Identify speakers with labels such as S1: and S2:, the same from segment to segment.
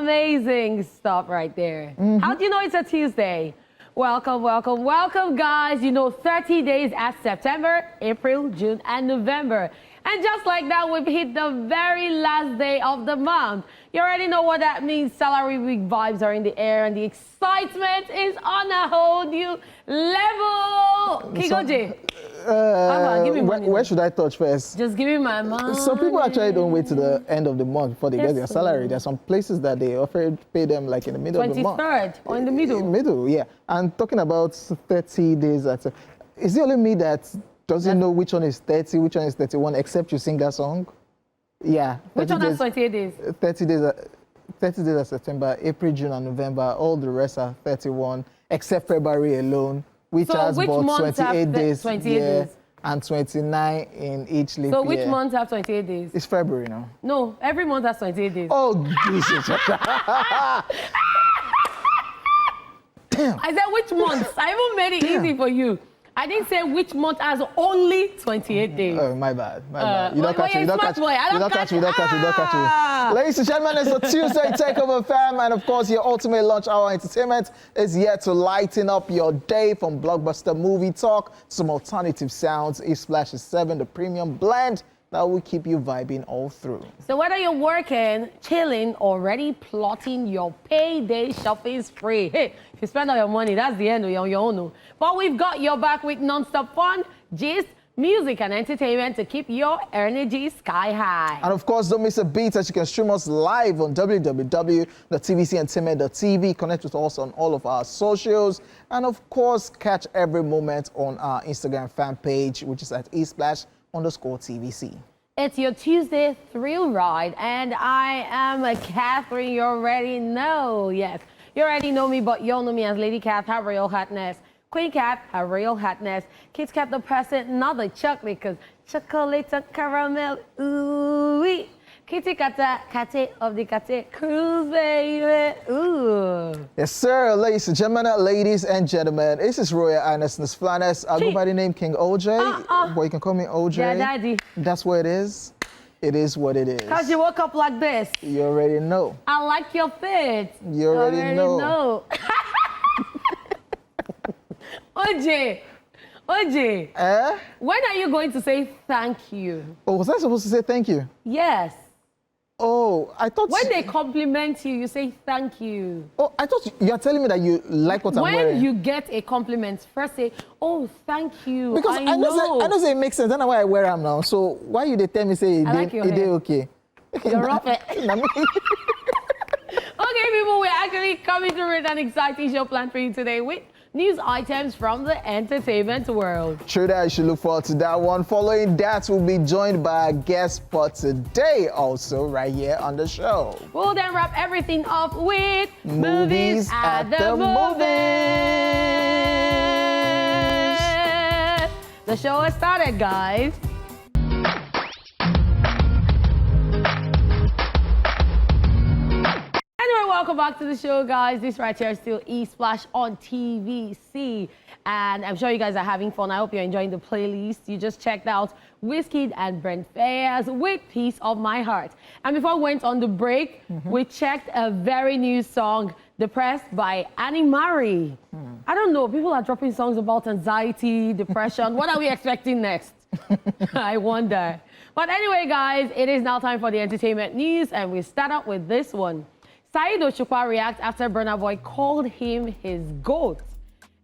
S1: Amazing stuff right there. How do you know it's a Tuesday? Welcome, welcome, welcome, guys. 30 days at September, April, June, and November. And just like that, we've hit the very last day of the month. You already know what that means. Salary week vibes are in the air, and the excitement is on a whole new level. Kingoji, give me money.
S2: Where should I touch first?
S1: Just give me my money.
S2: Some people actually don't wait to the end of the month before they get their salary. There's some places that they offer pay them like in the middle of the month.
S1: 23rd or in the middle?
S2: In the middle, yeah. And talking about 30 days, is it only me that doesn't know which one is 30, which one is 31, except you sing that song? Yeah.
S1: Which one has 28 days?
S2: 30 days. 30 days of September, April, June, and November. All the rest are 31, except February alone, which has about 28 days.
S1: 28 days.
S2: And 29 in each leap year.
S1: So which month have 28 days?
S2: It's February now.
S1: No, every month has 28 days.
S2: Oh, Jesus. Damn.
S1: I said which month? I even made it easy for you. I didn't say which month has only 28 days.
S2: Oh, my bad. You don't catch me. Ladies and gentlemen, it's a Tuesday Takeover, fam. And of course, your ultimate lunch hour entertainment is yet to lighten up your day, from blockbuster movie talk to some alternative sounds. E-Splash is 7, the premium blend that will keep you vibing all through.
S1: So whether you're working, chilling, already plotting your payday shopping spree, hey, if you spend all your money, that's the end of your own. But we've got your back with non-stop fun, gist, music, and entertainment to keep your energy sky high.
S2: And of course, don't miss a beat, as you can stream us live on www.tvcentertainment.tv. Connect with us on all of our socials. And of course, catch every moment on our Instagram fan page, which is at @e_TVC.
S1: It's your Tuesday thrill ride, and I am Catherine. You already know, yes. You already know me, but you all know me as Lady Cat, her real hotness. Queen Cat, her real hotness. Kit Kat the present, another chocolate, because chocolate and caramel, ooh-wee. Kitty Kata, Kate of the Kate Cruise, baby, ooh.
S2: Yes, sir, ladies and gentlemen, this is Royal Ernest Flanes. I go by the name King OJ. Boy, you can call me OJ.
S1: Yeah, daddy.
S2: That's what it is. It is what it is.
S1: Because you woke up like this.
S2: You already know.
S1: I like your fit.
S2: You already know. OJ, when are you going to say thank you? Oh, was I supposed to say thank you?
S1: Yes.
S2: Oh, I thought...
S1: When they compliment you, you say thank you.
S2: Oh, I thought you are telling me that you like what I'm wearing.
S1: When you get a compliment, first say, oh, thank you.
S2: Because I know say it makes sense. I know why I wear them now. So why you they tell me say it okay?
S1: You're rough. Okay, people, we're actually coming to with an exciting show planned for you today with news items from the entertainment world.
S2: True that, you should look forward to that one. Following that, we'll be joined by a guest for today, also right here on the show.
S1: We'll then wrap everything up with
S2: Movies at the
S1: movies. The show has started, guys. Welcome back to the show, guys. This right here is still E-Splash on TVC. And I'm sure you guys are having fun. I hope you're enjoying the playlist. You just checked out Wizkid and Brent Faiyaz with Piece of My Heart. And before we went on the break, we checked a very new song, Depressed by Annie Marie. I don't know, people are dropping songs about anxiety, depression. What are we expecting next? I wonder. But anyway, guys, it is now time for the entertainment news, and we start out with this one. Saheed Osupa reacts after Burna Boy called him his GOAT.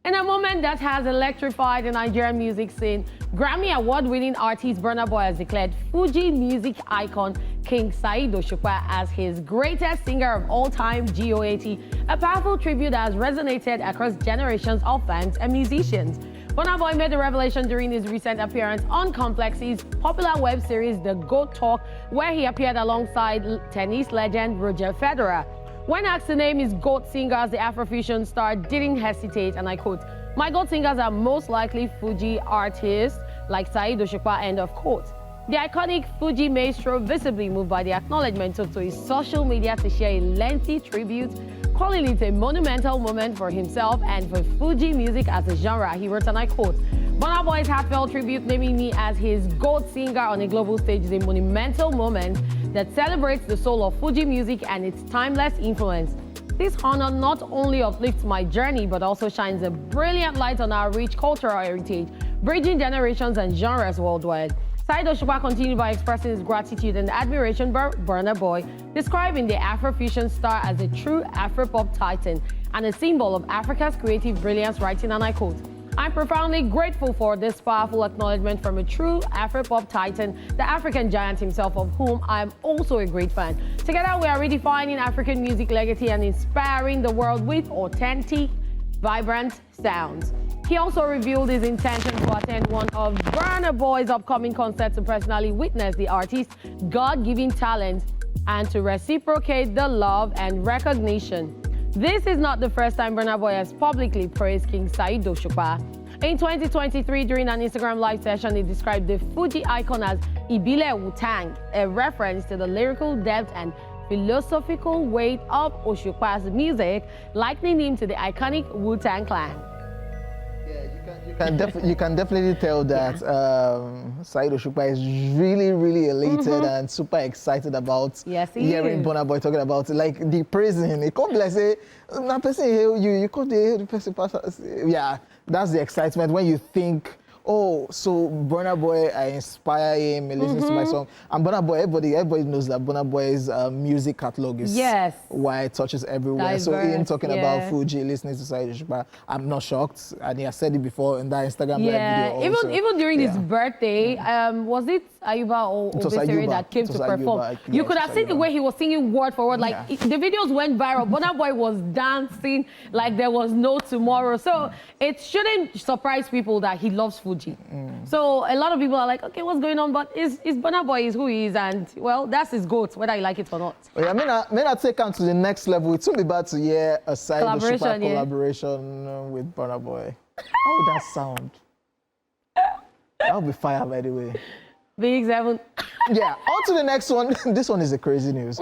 S1: In a moment that has electrified the Nigerian music scene, Grammy Award-winning artist Burna Boy has declared Fuji music icon King Saheed Osupa as his greatest singer of all time, GOAT, a powerful tribute that has resonated across generations of fans and musicians. Burna Boy made the revelation during his recent appearance on Complex's popular web series The GOAT Talk, where he appeared alongside tennis legend Roger Federer. When asked to name his GOAT singers, the Afrofusion star didn't hesitate, and I quote, "My GOAT singers are most likely Fuji artists like Saheed Osupa," end of quote. The iconic Fuji maestro, visibly moved by the acknowledgement, took to his social media to share a lengthy tribute, calling it a monumental moment for himself and for Fuji music as a genre. He wrote, and I quote, "Burna Boy's heartfelt tribute naming me as his GOAT singer on a global stage is a monumental moment that celebrates the soul of Fuji music and its timeless influence. This honor not only uplifts my journey, but also shines a brilliant light on our rich cultural heritage, bridging generations and genres worldwide. Saheed Osupa continued by expressing his gratitude and admiration for Burna Boy, describing the Afrofusion star as a true Afropop titan and a symbol of Africa's creative brilliance, writing, and I quote, "I'm profoundly grateful for this powerful acknowledgement from a true Afropop titan, the African giant himself, of whom I am also a great fan. Together, we are redefining African music legacy and inspiring the world with authentic, vibrant sounds." He also revealed his intention to attend one of Burna Boy's upcoming concerts to personally witness the artist's God-given talent and to reciprocate the love and recognition. This is not the first time Burna Boy has publicly praised King Saheed Osupa. In 2023, during an Instagram live session, he described the Fuji icon as Ibile Wutang, a reference to the lyrical depth and philosophical weight of Osupa's music, likening him to the iconic Wu-Tang Clan.
S2: You can definitely tell that Saheed Osupa is really elated and super excited about hearing Burna Boy talking about it. Like the praising, it can't be like say, "Na person hear you can't hear the person pass." Yeah, that's the excitement when you think, oh, so Burna Boy, I inspire him, he listens to my song. And Burna Boy, everybody knows that Burna Boy's music catalog is why it touches everywhere.
S1: Diverse,
S2: so him talking about Fuji, listening to Saheed Osupa, I'm not shocked. And he has said it before in that Instagram live video also.
S1: Even during his birthday, was it Ayuba or Obesere that came to perform? You could have seen the way he was singing word for word. Like the videos went viral. Burna Boy was dancing like there was no tomorrow. So it shouldn't surprise people that he loves Fuji. So a lot of people are like, okay, what's going on? But is Burna Boy is who he is, and well, that's his goat, whether you like it or not.
S2: Oh, yeah, may I take him to the next level? It's only about to hear a Saheed Osupa collaboration with Burna Boy. How would that sound? That would be fire, by the way.
S1: Big Seven.
S2: Yeah, on to the next one. This one is a crazy news.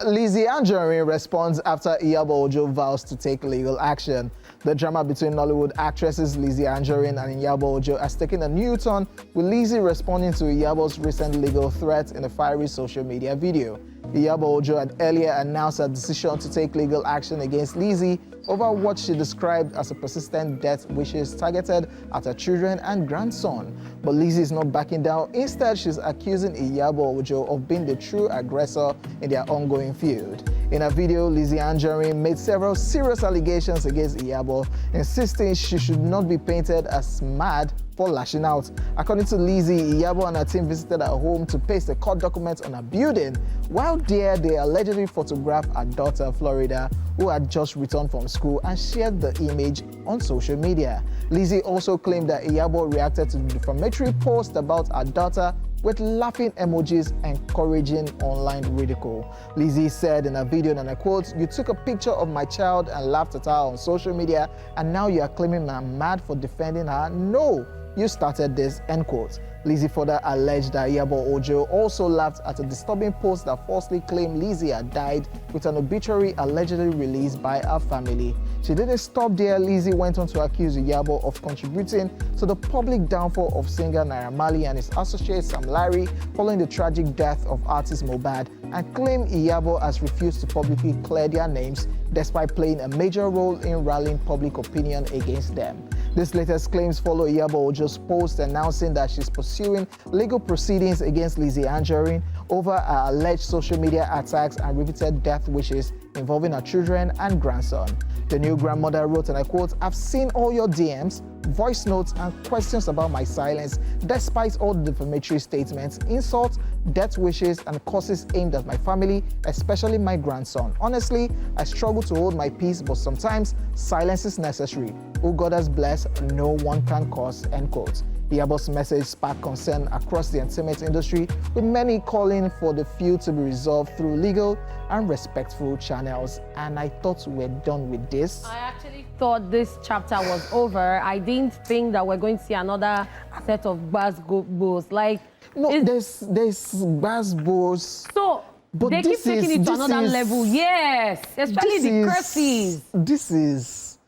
S2: Lizzy and Anjorin responds after Iyabo Ojo vows to take legal action. The drama between Nollywood actresses Lizzy Anjorin and Iyabo Ojo has taken a new turn, with Lizzy responding to Iyabo's recent legal threat in a fiery social media video. Iyabo Ojo had earlier announced her decision to take legal action against Lizzy over what she described as a persistent death wishes targeted at her children and grandson. But Lizzy is not backing down. Instead, she's accusing Iyabo Ojo of being the true aggressor in their ongoing feud. In a video, Lizzy Anjorin made several serious allegations against Iyabo, insisting she should not be painted as mad for lashing out. According to Lizzy, Iyabo and her team visited her home to paste a court document on her building. While there, they allegedly photographed her daughter, Florida, who had just returned from school, and shared the image on social media. Lizzy also claimed that Iyabo reacted to the defamatory post about her daughter with laughing emojis encouraging online ridicule. Lizzy said in a video, and I quote, "You took a picture of my child and laughed at her on social media, and now you are claiming I'm mad for defending her? No, you started this," end quote. Lizzy further alleged that Iyabo Ojo also laughed at a disturbing post that falsely claimed Lizzy had died, with an obituary allegedly released by her family. She didn't stop there. Lizzy went on to accuse Iyabo of contributing to the public downfall of singer Naira Marley and his associate Sam Larry following the tragic death of artist Mohbad, and claimed Iyabo has refused to publicly clear their names despite playing a major role in rallying public opinion against them. This latest claims follow Iyabo Ojo's post announcing that she's pursuing legal proceedings against Lizzy Anjorin over her alleged social media attacks and repeated death wishes involving her children and grandson. The new grandmother wrote, and I quote, "I've seen all your DMs, voice notes, and questions about my silence, despite all the defamatory statements, insults, death wishes, and curses aimed at my family, especially my grandson. Honestly, I struggle to hold my peace, but sometimes silence is necessary. Who God has blessed, no one can curse," end quote. Iyabo's message sparked concern across the entertainment industry, with many calling for the feud to be resolved through legal and respectful channels. And I thought we're done with this.
S1: I actually thought this chapter was over. I didn't think that we're going to see another set of gbas like.
S2: No, there's gbas.
S1: So
S2: but
S1: they keep taking it to another level. Yes, especially the curses.
S2: This is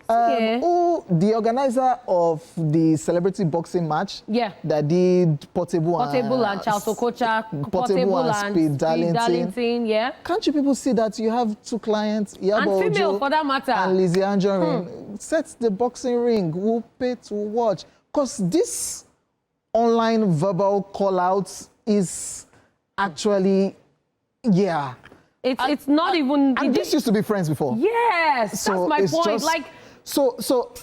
S2: The organizer of the celebrity boxing match that did Portable
S1: and Charles Okocha,
S2: Portable and Speed
S1: Darlington, yeah.
S2: Can't you people see that you have two clients, Iyabo
S1: and female
S2: Ojo
S1: for that matter,
S2: and Lizzy and Anjorin? Set the boxing ring, we'll pay to watch. Because this online verbal call-outs is actually,
S1: it's not even.
S2: And this used to be friends before.
S1: Yes,
S2: so
S1: that's my point.
S2: Just, So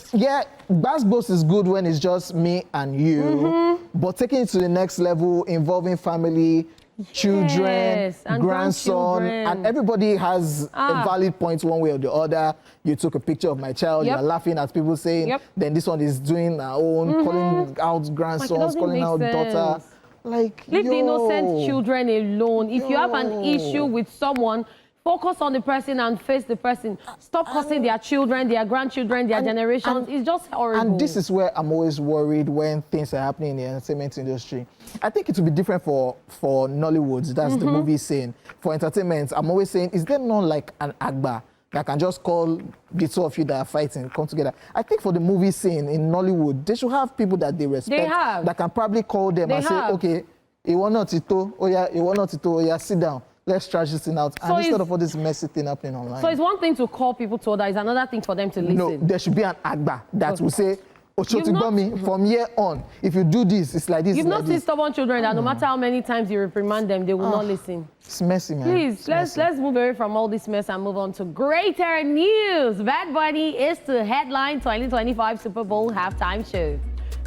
S2: Bass is good when it's just me and you, but taking it to the next level, involving family, children,
S1: and
S2: grandson, and everybody has a valid point one way or the other. You took a picture of my child, you're laughing at people saying, then this one is doing our own, calling out grandsons, calling out daughter. Like,
S1: leave the innocent children alone. If you have an issue with someone, focus on the person and face the person. Stop cursing their children, their grandchildren, their generations. It's just horrible.
S2: And this is where I'm always worried when things are happening in the entertainment industry. I think it will be different for Nollywood. That's the movie scene. For entertainment, I'm always saying, is there not like an Agba that can just call the two of you that are fighting, come together? I think for the movie scene in Nollywood, they should have people that they respect that can probably call them and say, okay, you want not to, oh yeah, sit down. Let's trash this thing out. So and instead of all this messy thing happening online.
S1: So it's one thing to call people to order, it's another thing for them to listen.
S2: No, there should be an Agba that will say, from here on, if you do this, it's like this.
S1: You've not seen stubborn children that no matter how many times you reprimand them, they will not listen.
S2: It's messy, man.
S1: Please, let's move away from all this mess and move on to greater news. Bad Bunny is to headline 2025 Super Bowl halftime show.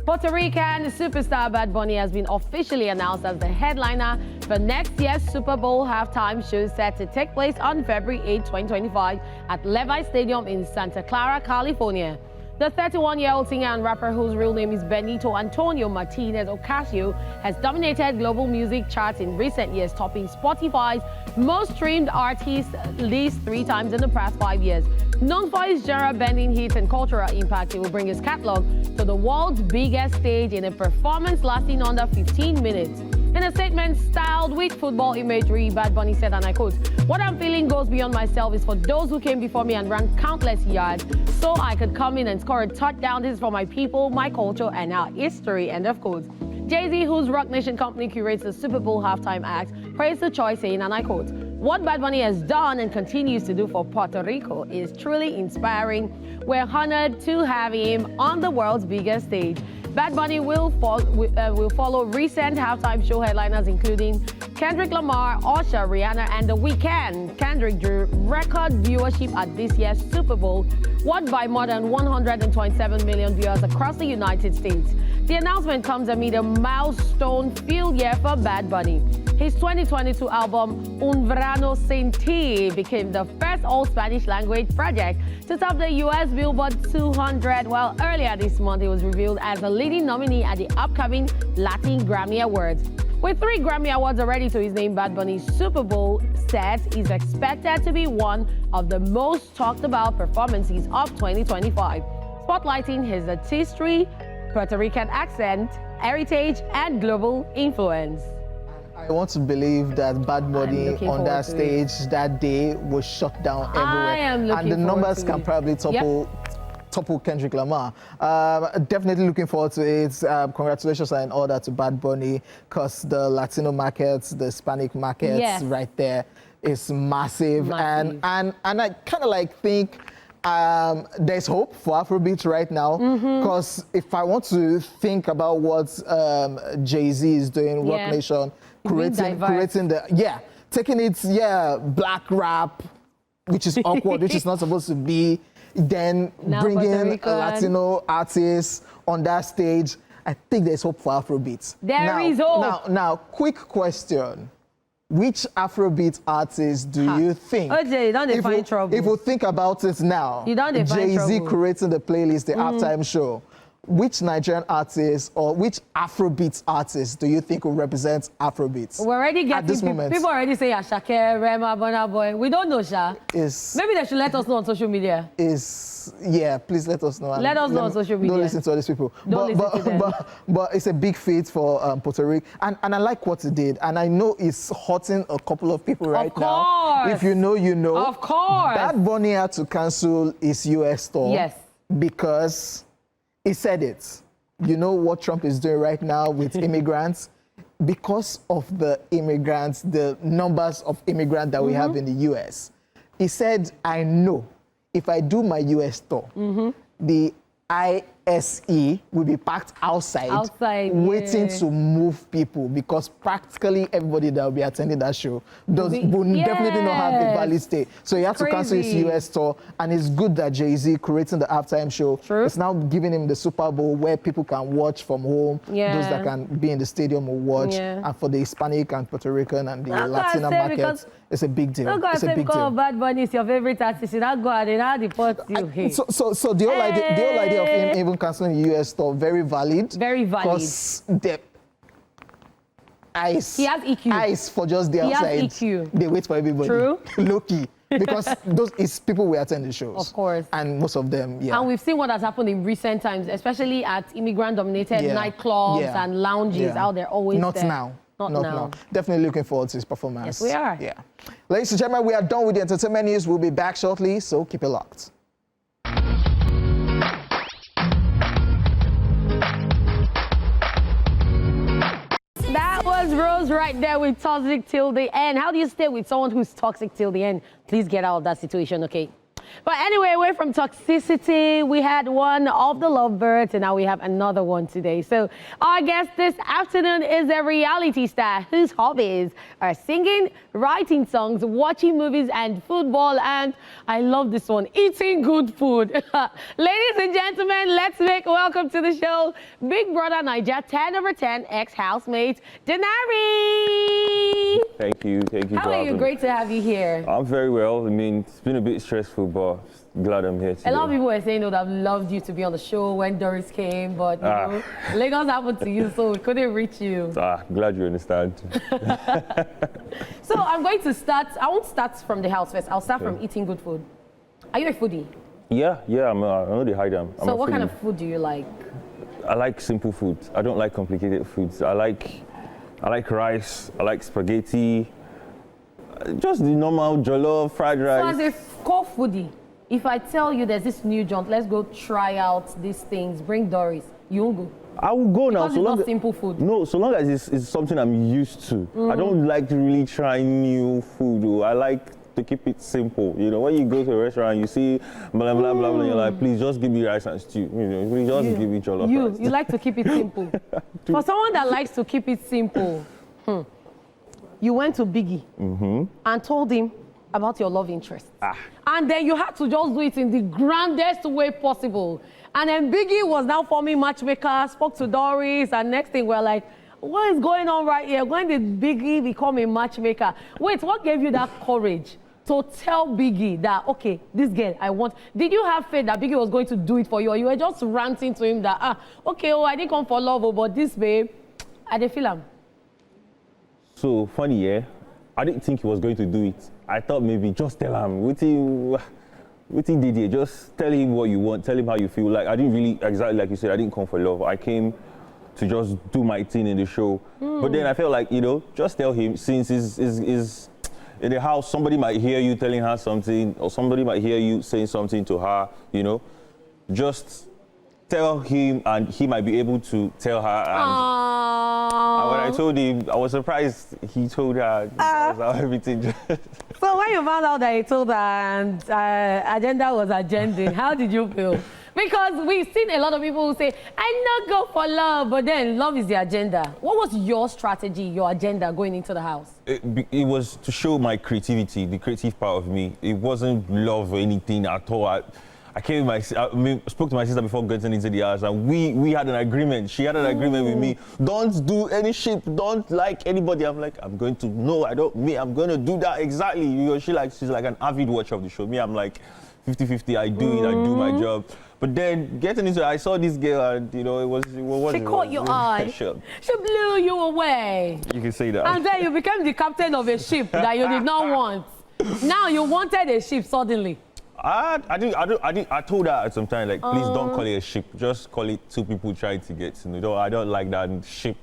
S1: Puerto Rican superstar Bad Bunny has been officially announced as the headliner for next year's Super Bowl halftime show set to take place on February 8, 2025 at Levi Stadium in Santa Clara, California. The 31-year-old singer and rapper, whose real name is Benito Antonio Martinez Ocasio, has dominated global music charts in recent years, topping Spotify's most streamed artist list 3 times in the past 5 years. Known for his genre-bending hits and cultural impact, he will bring his catalog to the world's biggest stage in a performance lasting under 15 minutes. In a statement styled with football imagery, Bad Bunny said, and I quote, "What I'm feeling goes beyond myself. It's for those who came before me and ran countless yards so I could come in and score a touchdown. This is for my people, my culture, and our history," end of quote. Jay-Z, whose Rock Nation company curates the Super Bowl halftime act, praised the choice, saying, and I quote, "What Bad Bunny has done and continues to do for Puerto Rico is truly inspiring. We're honored to have him on the world's biggest stage." Bad Bunny will follow recent halftime show headliners, including Kendrick Lamar, Usher, Rihanna, and The Weeknd. Kendrick drew record viewership at this year's Super Bowl, watched by more than 127 million viewers across the United States. The announcement comes amid a milestone-filled year for Bad Bunny. His 2022 album, Un Verano Sin Ti, became the first all-Spanish language project to top the US Billboard 200, while earlier this month he was revealed as a leading nominee at the upcoming Latin Grammy Awards. With 3 Grammy Awards already to his name, Bad Bunny's Super Bowl set is expected to be one of the most talked about performances of 2025, spotlighting his artistry, Puerto Rican accent, heritage, and global influence.
S2: I want to believe that Bad Bunny on that stage that day was shut down everywhere.
S1: I am looking
S2: and the numbers can
S1: it.
S2: probably topple Kendrick Lamar. Definitely looking forward to it. Congratulations and all that to Bad Bunny, because the Latino markets, the Hispanic markets right there is massive. And I kind of like think there's hope for Afrobeat right now, because if I want to think about what Jay-Z is doing, Rock Nation, creating taking it, black rap, which is awkward, which is not supposed to be, then now bringing Latino artists on that stage. I think there's hope for Afrobeat.
S1: There is hope.
S2: Now, quick question. Which Afrobeat artist do you think?
S1: OJ, you don't define trouble.
S2: If we think about it now,
S1: you don't define
S2: Jay-Z creating the playlist, the halftime show, which Nigerian artist or which Afrobeat artist do you think will represent Afrobeat?
S1: We're already getting
S2: at this moment.
S1: People already say Ashake, Rema, Burna Boy. We don't know, Sha. Maybe they should let us know on social media.
S2: Please let us know.
S1: Let us know on social media.
S2: Don't listen to all these people. But it's a big feat for Puerto Rico. And I like what he did. And I know it's hurting a couple of people right now. If you know, you know.
S1: Of course.
S2: Bad Bunny had to cancel his US tour.
S1: Yes.
S2: because he said it. You know what Trump is doing right now with immigrants? Because of the immigrants, the numbers of immigrants that we have in the US. He said, I know if I do my US tour, the ISE will be packed outside waiting to move people, because practically everybody that will be attending that show will definitely not have a valid stay. So he had to cancel his US tour, and it's good that Jay-Z creating the halftime show. It's now giving him the Super Bowl where people can watch from home. Those that can be in the stadium will watch. And for the Hispanic and Puerto Rican and the Latino markets, it's a big deal. It's a big deal.
S1: Bad Bunny is your favorite artist. You not go out and how deport you.
S2: So the whole idea of him even canceling the US tour, very valid. Very valid. Because the ICE.
S1: He has EQ.
S2: ICE for just the outside.
S1: He has EQ.
S2: They wait for everybody.
S1: True.
S2: Low-key. Because those is people we attend the shows.
S1: Of course.
S2: And most of them,
S1: And we've seen what has happened in recent times, especially at immigrant-dominated nightclubs and lounges out there always
S2: Not
S1: there.
S2: now. Not now. Definitely looking forward to his performance.
S1: Yes, we are.
S2: Yeah. Ladies and gentlemen, we are done with the entertainment news. We'll be back shortly, so keep it locked.
S1: That was Rose right there with Toxic Till the End. How do you stay with someone who's toxic till the end? Please get out of that situation, okay? But anyway, away from toxicity, we had one of the lovebirds, and now we have another one today. So our guest this afternoon is a reality star whose hobbies are singing, writing songs, watching movies, and football. And I love this one, eating good food. Ladies and gentlemen, let's make welcome to the show, Big Brother Naija 10/10 ex-housemate, Dinary.
S3: Thank you.
S1: How are you? Great to have you here.
S3: I'm very well. I mean, it's been a bit stressful, but glad I'm here today.
S1: A lot of people were saying, that I've loved you to be on the show when Doris came, but you know, Lagos happened to you, so we couldn't reach you.
S3: Glad you understand.
S1: So I'm going to start. I won't start from the house first. I'll start from eating good food. Are you a foodie?
S3: Yeah. I know they hide them.
S1: So what kind of food do you like?
S3: I like simple food. I don't like complicated foods. I like rice. I like spaghetti. Just the normal jollof, fried rice.
S1: So as a core foodie, if I tell you there's this new joint, let's go try out these things, bring Doris, you won't go?
S3: I will go now.
S1: Because it's not simple food.
S3: No, so long as it's something I'm used to. I don't like to really try new food. I like to keep it simple. You know, when you go to a restaurant, you see blah, blah, blah, blah, you're like, please just give me rice and stew. You know, please just give me jollof rice.
S1: You like to keep it simple. For someone that likes to keep it simple, you went to Biggie and told him about your love interest. And then you had to just do it in the grandest way possible. And then Biggie was now forming matchmaker, spoke to Doris, and next thing we're like, what is going on right here? When did Biggie become a matchmaker? Wait, what gave you that courage to tell Biggie that, okay, this girl, I want... Did you have faith that Biggie was going to do it for you, or you were just ranting to him that, okay, I didn't come for love, but this babe, I didn't feel him?
S3: So funny, yeah? I didn't think he was going to do it. I thought maybe just tell him, what he did here, just tell him what you want, tell him how you feel. Like, I didn't really, exactly like you said, I didn't come for love. I came to just do my thing in the show. But then I felt like, you know, just tell him, since is in the house, somebody might hear you telling her something, or somebody might hear you saying something to her, you know, just tell him and he might be able to tell her. And when I told him, I was surprised he told her. That was how everything just...
S1: So when you found out that he told her and agenda was agenda, how did you feel? Because we've seen a lot of people who say, I not go for love, but then love is the agenda. What was your strategy, your agenda going into the house?
S3: It was to show my creativity, the creative part of me. It wasn't love or anything at all. I spoke to my sister before getting into the house, and we had an agreement. She had an agreement with me. Don't do any shit. Don't like anybody. I'm like, I'm going to, no, I don't, I'm going to do that exactly. You know, she's like an avid watcher of the show. Me, I'm like 50-50. I do it, I do my job. But then getting into it, I saw this girl, and you know,
S1: she caught your eye. She blew you away.
S3: You can say that.
S1: And then you became the captain of a ship that you did not want. Now you wanted a ship suddenly.
S3: I told her at some time, like, please don't call it a ship. Just call it two people trying to get to know. I don't like that ship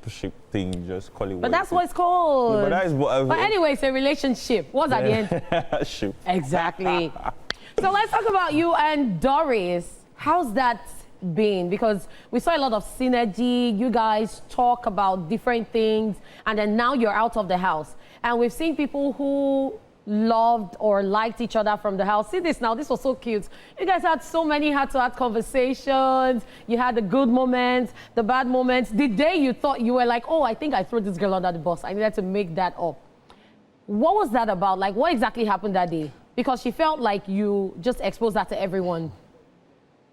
S3: thing. Just call it.
S1: But that's what it's called.
S3: Yeah, but that is what.
S1: But anyway, it's a relationship. What's at the end?
S3: Ship.
S1: Exactly. So let's talk about you and Doris. How's that been? Because we saw a lot of synergy. You guys talk about different things, and then now you're out of the house. And we've seen people who loved or liked each other from the house. See this now, this was so cute. You guys had so many heart-to-heart conversations. You had the good moments, the bad moments. The day you thought you were like, oh, I think I threw this girl under the bus. I needed to make that up. What was that about? Like, what exactly happened that day? Because she felt like you just exposed that to everyone.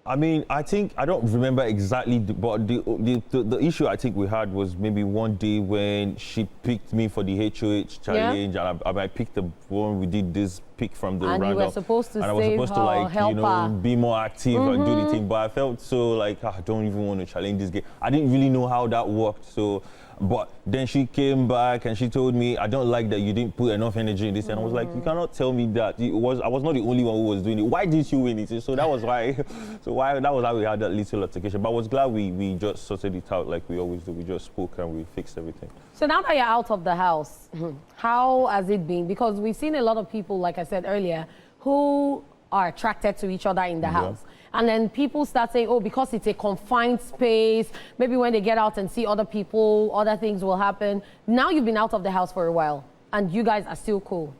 S3: I mean, I think, I don't remember exactly, but the issue I think we had was maybe one day when she picked me for the HOH challenge, and I picked the one we did this pick from the roundup.
S1: And you were supposed to
S3: and I was supposed to, like,
S1: help her.
S3: be more active and do the thing, but I felt so like, I don't even want to challenge this game. I didn't really know how that worked, so. But then she came back and she told me, I don't like that you didn't put enough energy in this. And I was like, you cannot tell me that. I was not the only one who was doing it. Why didn't you win it? So that was why, that was how we had that little altercation. But I was glad we just sorted it out like we always do. We just spoke and we fixed everything.
S1: So now that you're out of the house, how has it been? Because we've seen a lot of people, like I said earlier, who are attracted to each other in the house. And then people start saying, oh, because it's a confined space, maybe when they get out and see other people, other things will happen. Now you've been out of the house for a while, and you guys are still cool.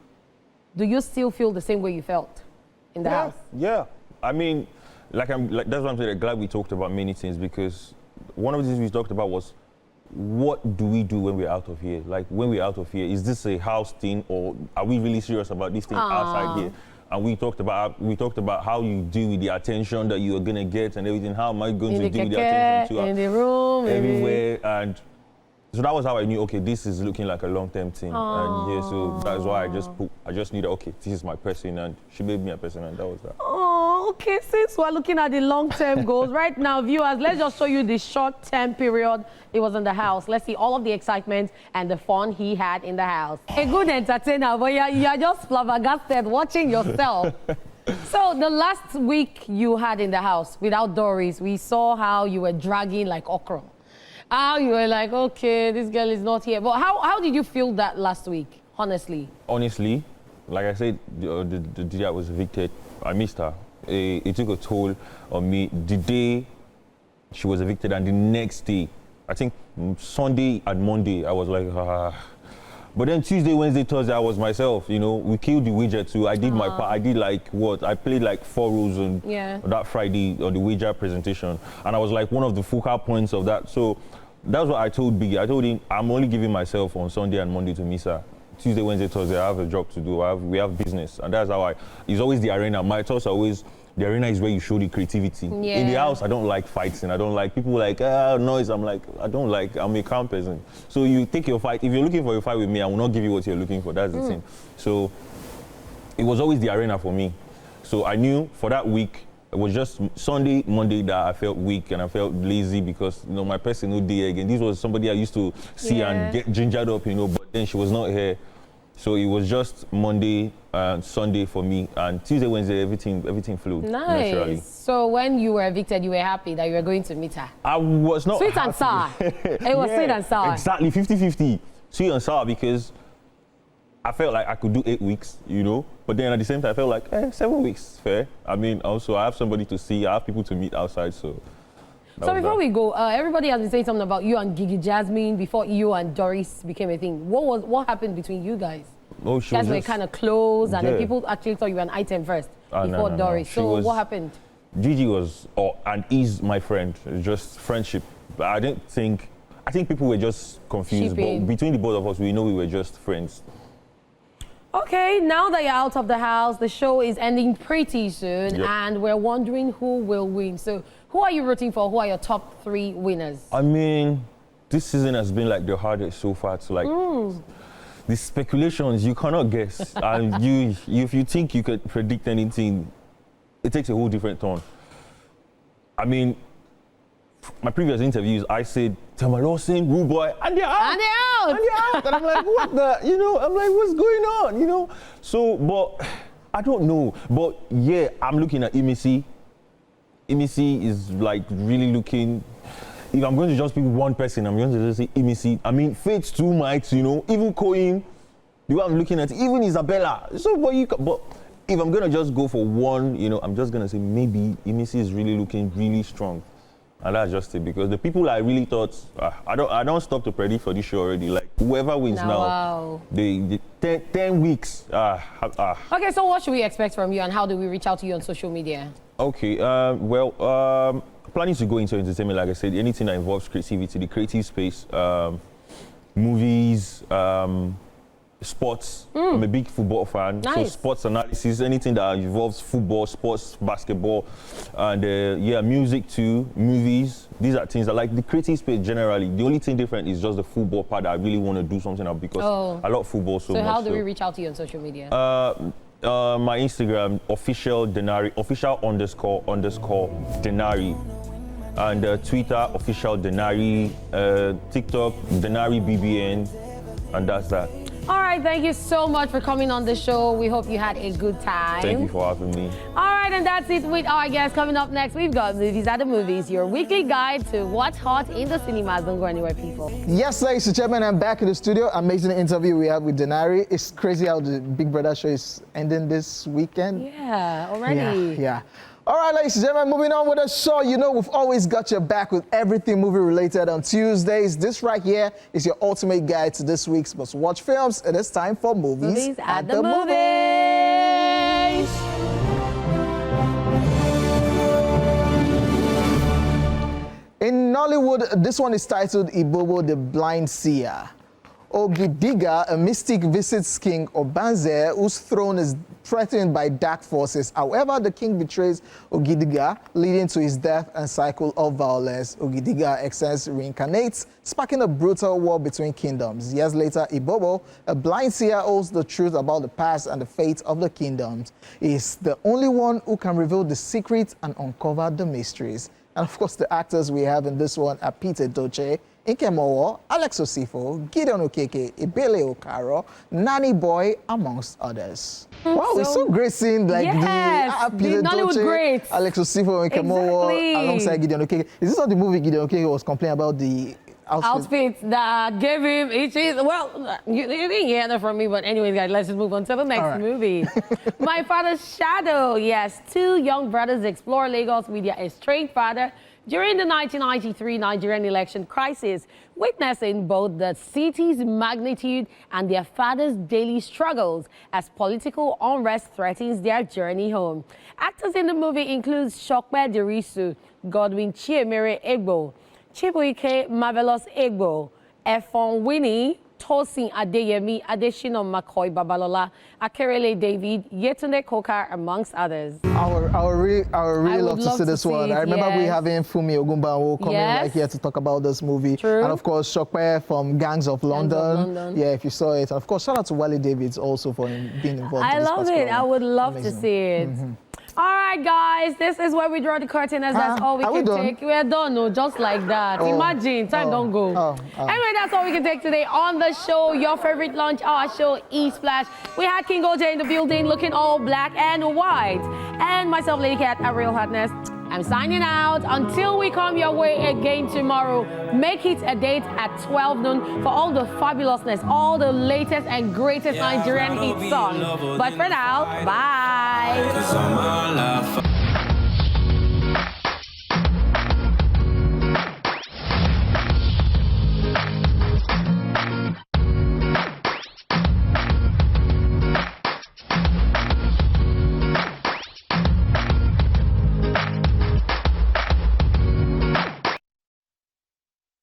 S1: Do you still feel the same way you felt in the house?
S3: Yeah. I mean, that's what I'm saying. I'm glad we talked about many things, because one of the things we talked about was, what do we do when we're out of here? Like, when we're out of here, is this a house thing, or are we really serious about this thing outside here? And we talked about how you deal with the attention that you are gonna get and everything. How am I going to deal with the attention to
S1: in the room,
S3: everywhere? And so that was how I knew, okay, this is looking like a long-term thing. And yeah, so that's why I just knew that, okay, this is my person, and she made me a person, and that was that.
S1: Oh, okay. Since we're looking at the long-term goals, right now, viewers, let's just show you the short-term period it was in the house. Let's see all of the excitement and the fun he had in the house. A good entertainer, but you're just flabbergasted watching yourself. So the last week you had in the house without Doris, we saw how you were dragging like okra. How you were like, okay, this girl is not here. But how did you feel that last week, honestly?
S3: Honestly, like I said, the day I was evicted, I missed her. It took a toll on me. The day she was evicted and the next day, I think Sunday and Monday, I was like, But then Tuesday, Wednesday, Thursday, I was myself, you know. We killed the wager too. I did my part. I did like what? I played like 4 roles on that Friday on the wager presentation. And I was like one of the focal points of that. So that's what I told Biggie. I told him, I'm only giving myself on Sunday and Monday to miss her. Tuesday, Wednesday, Thursday, I have a job to do. We have business. And that's how it's always the arena. My thoughts are always, the arena is where you show the creativity.
S1: Yeah.
S3: In the house, I don't like fighting. I don't like people like, noise. I'm like, I'm a calm person. So you take your fight. If you're looking for a fight with me, I will not give you what you're looking for. That's the thing. So it was always the arena for me. So I knew for that week, it was just Sunday, Monday that I felt weak and I felt lazy because, you know, my personal day again. This was somebody I used to see and get gingered up, you know, but then she was not here. So it was just Monday and Sunday for me, and Tuesday, Wednesday, everything flew naturally.
S1: So when you were evicted, you were happy that you were going to meet her?
S3: I was not
S1: sweet
S3: happy.
S1: And sour. It was sweet and sour.
S3: Exactly, 50-50. Sweet and sour, because I felt like I could do 8 weeks, you know, but then at the same time, I felt like, 7 weeks, fair. I mean, also, I have somebody to see, I have people to meet outside, so.
S1: So before we go, everybody has been saying something about you and Gigi Jasmine before you and Doris became a thing. What happened between you guys?
S3: Oh,
S1: you guys were kind of close, and then people actually thought you were an item first before Doris. So what happened?
S3: Gigi was and is my friend. It's just friendship. But I think people were just confused. But between the both of us, we know we were just friends.
S1: Okay, now that you're out of the house, the show is ending pretty soon, and we're wondering who will win. So who are you rooting for? Who are your top 3 winners?
S3: I mean, this season has been like the hardest so far to like. The speculations, you cannot guess. And if you think you could predict anything, it takes a whole different turn. I mean, my previous interviews, I said, Tamara Lawson, Rude Boy, and they're out.
S1: And they're out.
S3: And they're out. And I'm like, what the, you know, I'm like, what's going on, you know? So, but I don't know. But yeah, I'm looking at Imisi. Imisi is like really looking, if I'm going to just pick one person, I'm going to just say Imisi. I mean, Faith too might, you know, even Cohen, the way I'm looking at, even Isabella. So, but if I'm gonna just go for one, you know, I'm just gonna say maybe Emisi is really looking really strong. And that's just it, because the people I really thought, I don't stop to predict for this show already. Like, whoever wins now,
S1: wow.
S3: the 10 weeks.
S1: Okay, so what should we expect from you, and how do we reach out to you on social media?
S3: Okay, planning to go into entertainment, like I said, anything that involves creativity, the creative space, movies, sports. I'm a big football fan, so
S1: Nice.
S3: sports analysis, anything that involves football, sports, basketball, and yeah, music too, movies. These are things I like. The creative space generally. The only thing different is just the football part that I really want to do something about, because I love football so much.
S1: So how do we reach out to you on social media?
S3: My Instagram, official Dinary, official _ Dinary. And Twitter, official Dinary, TikTok, Dinary BBN, and that's that.
S1: All right, thank you so much for coming on the show. We hope you had a good time.
S3: Thank you for having me.
S1: All right, and that's it with our guests. Coming up next, we've got Movies at the Movies, your weekly guide to what's hot in the cinemas. Don't go anywhere, people.
S2: Yes, ladies and gentlemen, I'm back in the studio. Amazing interview we have with Dinary. It's crazy how the Big Brother show is ending this weekend.
S1: Yeah, already.
S2: Yeah. All right, ladies and gentlemen, moving on with the show. You know, we've always got your back with everything movie related on Tuesdays. This right here is your ultimate guide to this week's must watch films. It is time for Movies
S1: at the Movies.
S2: In Nollywood, this one is titled Iyabo, the Blind Seer. Ogidiga, a mystic, visits King Obanze, whose throne is threatened by dark forces. However, the king betrays Ogidiga, leading to his death and cycle of violence. Ogidiga excess reincarnates, sparking a brutal war between kingdoms. Years later, Iyabo, a blind seer, holds the truth about the past and the fate of the kingdoms. He is the only one who can reveal the secrets and uncover the mysteries. And of course, the actors we have in this one are Peter Doche, Inkemowo, Alex Osifo, Gideon Okeke, Ibele Okaro, Nanny Boy, amongst others. Wow, it's so great seeing like
S1: yes,
S2: the Peter
S1: Nollywood
S2: Doche,
S1: greats.
S2: Alex Osifo, Inkemowo,
S1: Exactly.
S2: alongside Gideon Okeke. Is this not the movie Gideon Okeke was complaining about the
S1: outfit that gave him itches? Well, you didn't hear that from me, but anyways, guys, let's just move on to the next movie. My Father's Shadow. Yes, two young brothers explore Lagos with their estranged father during the 1993 Nigerian election crisis, witnessing both the city's magnitude and their father's daily struggles as political unrest threatens their journey home. Actors in the movie include Shokpe Dirisu, Godwin Chiemere Egbo, Chibuike Marvelous Egbo, Efon Winnie, Tosin Adeyemi, Adeshino McCoy Babalola, Akerele David, Yetunde Kokar, amongst others.
S2: I would really love to see this one. I remember we having Fumi Ogunbanwo coming like here to talk about this movie.
S1: True.
S2: And of course, Shokpe from Gangs of London. Yeah, if you saw it. And of course, shout out to Wale Davids also for being involved in this
S1: love it. I would love to see it. All right, guys, this is where we draw the curtain, as that's all we can take. We're done, no, just like that. Imagine, time don't go. Anyway, that's all we can take today on the show. Your favorite lunch hour show, E-Splash. We had King OJ in the building, looking all black and white. And myself, Lady Cat, at Real Hotness. I'm signing out. Until we come your way again tomorrow, make it a date at 12 noon for all the fabulousness, all the latest and greatest Nigerian hit songs. But for now, bye.